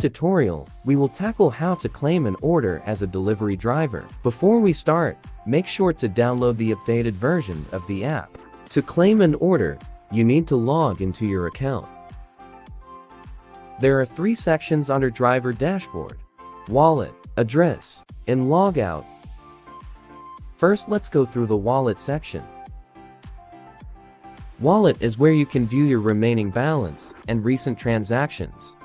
tutorial, we will tackle how to claim an order as a delivery driver. Before we start, make sure to download the updated version of the app. To claim an order, you need to log into your account. There are 3 sections under Driver Dashboard: Wallet, Address, and Logout. First, let's go through the Wallet section. Wallet is where you can view your remaining balance and recent transactions.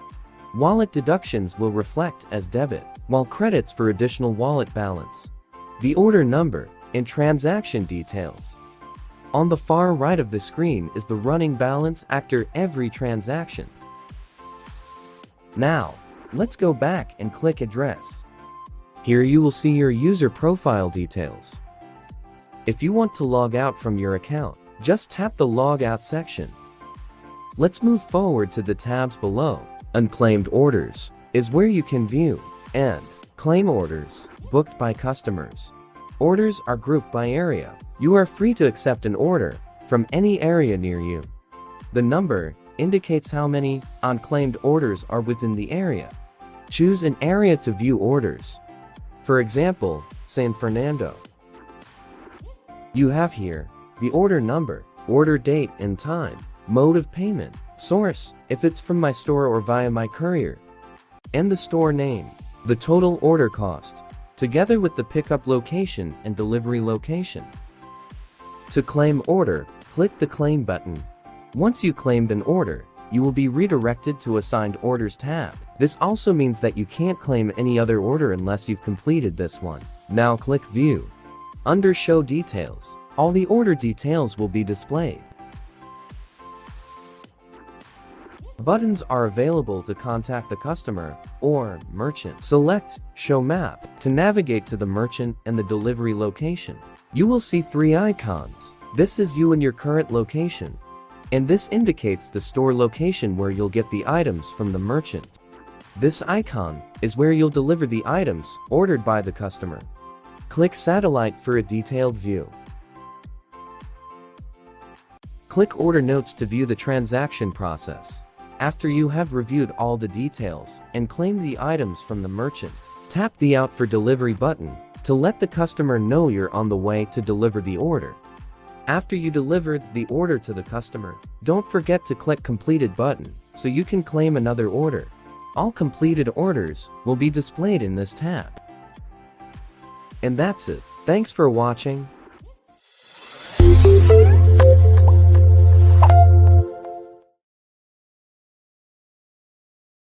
Wallet deductions will reflect as debit, while credits for additional wallet balance. The order number and transaction details. On the far right of the screen is the running balance after every transaction. Now, let's go back and click Address. Here you will see your user profile details. If you want to log out from your account, just tap the Logout section. Let's move forward to the tabs below. Unclaimed orders is where you can view and claim orders booked by customers. Orders are grouped by area. You are free to accept an order from any area near you. The number indicates how many unclaimed orders are within the area. Choose an area to view orders. For example, San Fernando. You have here the order number, order date and time, mode of payment, source, if it's from my store or via my courier, and the store name, the total order cost, together with the pickup location and delivery location. To claim order, click the Claim button. Once you claimed an order, you will be redirected to Assigned Orders tab. This also means that you can't claim any other order unless you've completed this one. Now click View. Under Show Details, all the order details will be displayed. Buttons are available to contact the customer or merchant. Select Show Map to navigate to the merchant and the delivery location. You will see 3 icons. This is you and your current location, and this indicates the store location where you'll get the items from the merchant. This icon is where you'll deliver the items ordered by the customer. Click Satellite for a detailed view. Click Order Notes to view the transaction process. After you have reviewed all the details and claimed the items from the merchant, tap the Out for Delivery button to let the customer know you're on the way to deliver the order. After you delivered the order to the customer, don't forget to click Completed button so you can claim another order. All completed orders will be displayed in this tab. And that's it. Thanks for watching.